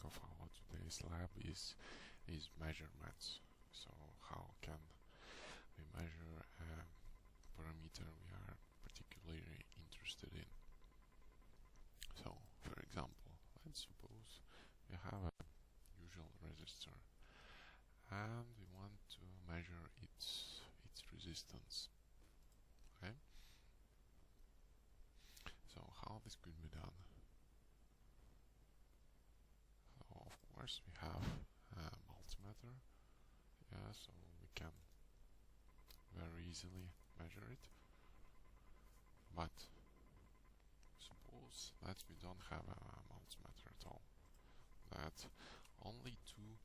of our today's lab is measurements. So how can we measure a parameter we are particularly interested in? So, for example, let's suppose we have a usual resistor and we want to measure its resistance. Okay. So how this could be done? So of course we have a multimeter, so we can very easily measure it. But suppose that we don't have a multimeter at all. That only two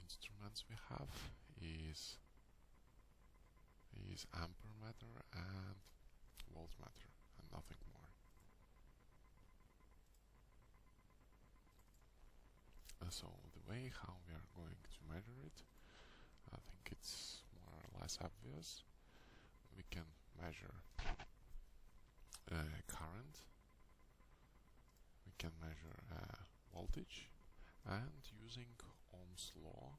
instruments we have is ampermeter and voltmeter, and nothing more. So the way how we are going to measure it, I think it's more or less obvious. We can measure current, we can measure voltage, and using Ohm's law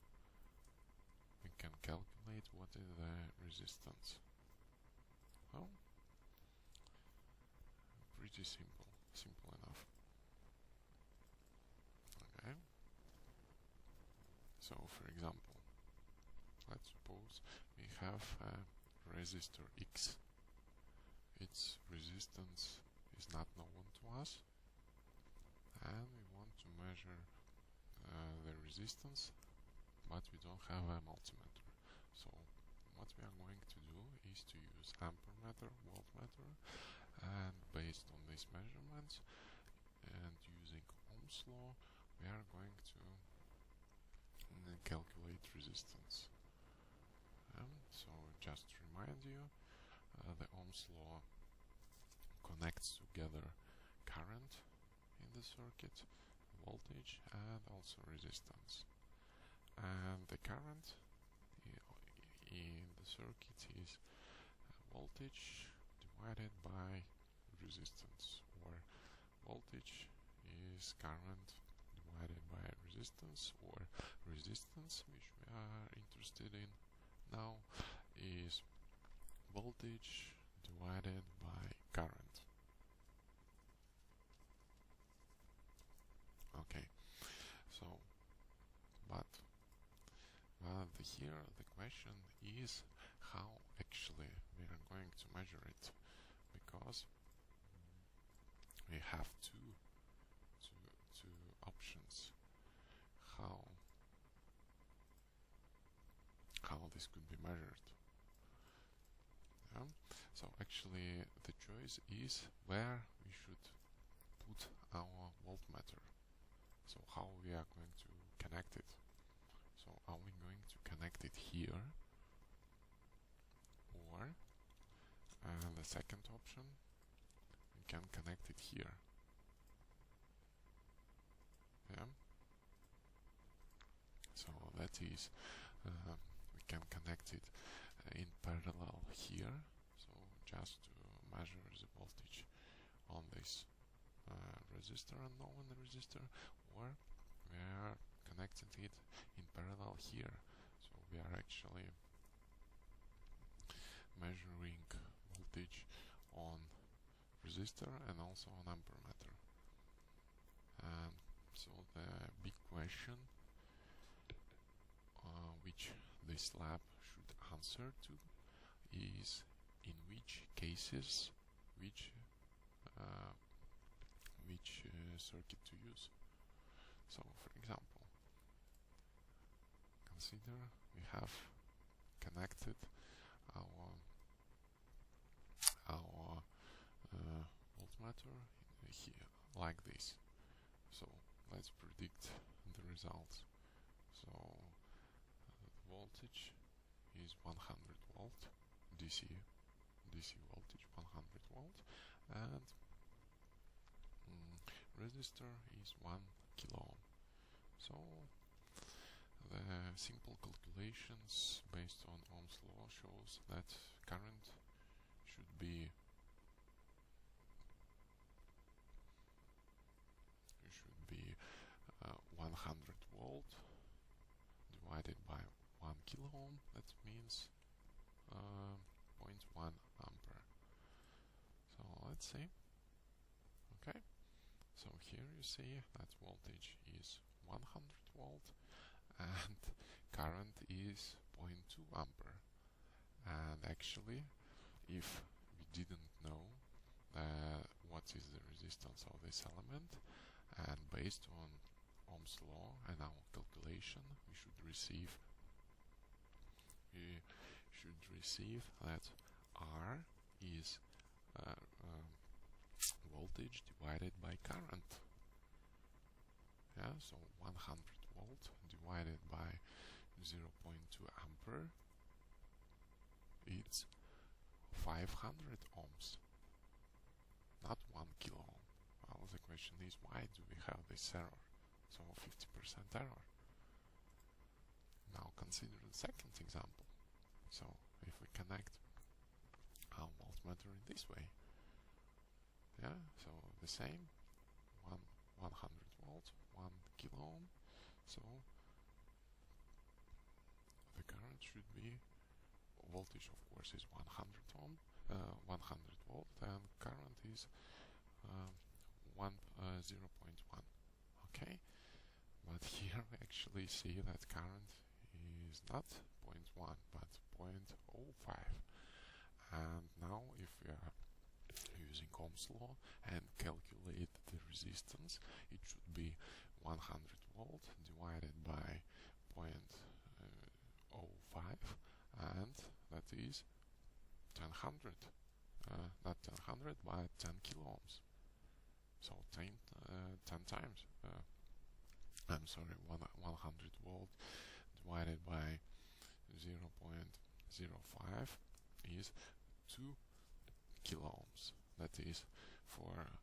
we can calculate what is the resistance. Well, pretty simple enough. Okay. So for example, let's suppose we have a resistor X. Its resistance is not known to us, and we want to measure the resistance, but we don't have a multimeter. So what we are going to do is to use ampermeter, voltmeter, and based on these measurements and using Ohm's law, we are going to calculate resistance. So just to remind you, the Ohm's law connects together current in the circuit, voltage, and also resistance. And the current in the circuit is voltage divided by resistance, or voltage is current divided by resistance, or resistance, which we are interested in now, is voltage divided by current. Okay, so but here the question is how actually we are going to measure it, because we have two options how this could be measured. So actually the choice is where we should put our voltmeter. So how we are going to connect it. So are we going to connect it here, or the second option, we can connect it here. Yeah. So that is, we can connect it in parallel here. So just to measure the voltage on this resistor, unknown resistor, or we are connecting it in parallel here. So we are actually measuring voltage on resistor and also on ampermeter. And so the big question which this lab should answer to is in which cases which circuit to use. So for example, consider we have connected our voltmeter here like this. So let's predict the results. So the voltage is 100 volt, DC voltage 100 volt, and resistor is 1 kilo ohm. So the simple calculations based on Ohm's law shows that current should be kilo ohm, that means 0.1 ampere. So let's see. Okay, so here you see that voltage is 100 volt and current is 0.2 ampere. And actually, if we didn't know what is the resistance of this element, and based on Ohm's law and our calculation, we should receive that R is voltage divided by current. Yeah, so 100 volt divided by 0.2 ampere, it's 500 ohms, not 1 kilo ohm. Well, the question is, why do we have this error? So 50% error. Now consider the second example. So if we connect our voltmeter in this way, yeah, so the same 100 volt, 1 kilo ohm, so the current should be, voltage of course is 100 ohm, 100 volt, and current is 0.1. Okay, but here we actually see that current is not 0.1 but 0.05. And now if we are using Ohm's law and calculate the resistance, it should be 100 volt divided by 0.05, and that is 10 not 10 but 10 kilo ohms. So 10 times, I'm sorry, 100 volt divided by 0.05 is 2 kilo ohms. That is, for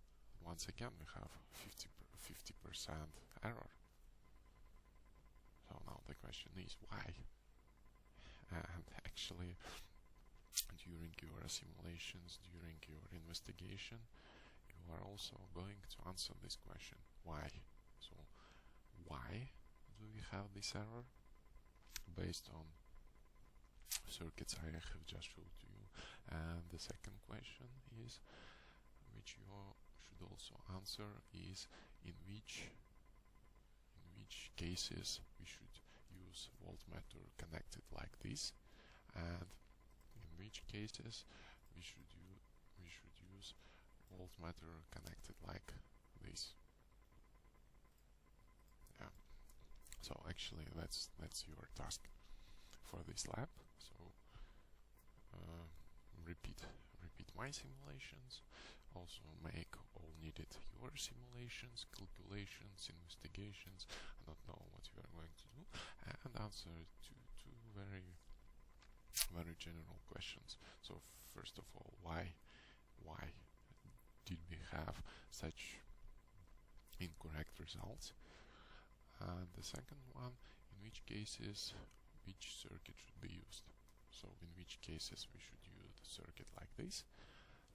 once again we have 50% error. So now the question is why? And actually, during your simulations, during your investigation, you are also going to answer this question, why? So why do we have this error? Based on circuits I have just showed to you. And the second question is, which you should also answer, is in which cases we should use voltmeter connected like this, and in which cases we should use voltmeter connected like this. Yeah. So actually that's your task for this lab. So repeat my simulations, also make all needed your simulations, calculations, investigations, I don't know what you are going to do, and answer two very general questions. So first of all, why did we have such incorrect results? And the second one, in which cases which circuit should be used. So in which cases we should use the circuit like this,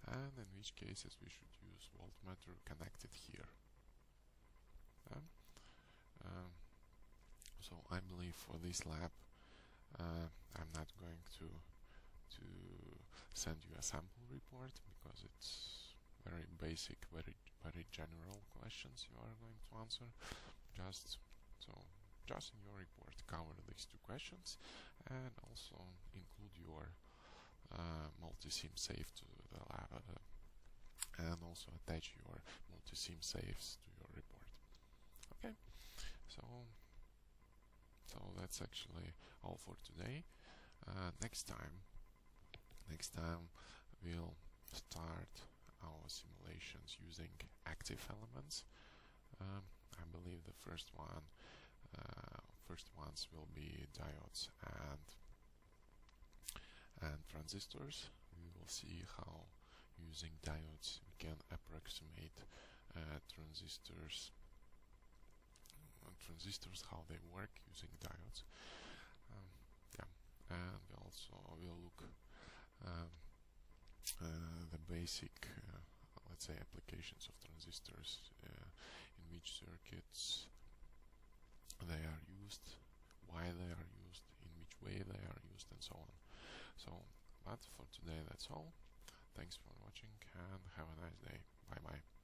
and in which cases we should use voltmeter connected here. So I believe for this lab I'm not going to send you a sample report, because it's very basic, very general questions you are going to answer. Just in your report cover these two questions, and also include your multi-sim safe to the lab, and also attach your multi-sim safes to your report. Okay, so that's actually all for today. Next time we'll start our simulations using active elements. I believe the first ones will be diodes and transistors. We will see how using diodes we can approximate transistors, how they work using diodes. And we also will look the basic, let's say, applications of transistors, in which circuits they are used, why they are used, in which way they are used, and so on. So, but for today that's all. Thanks for watching and have a nice day. Bye bye.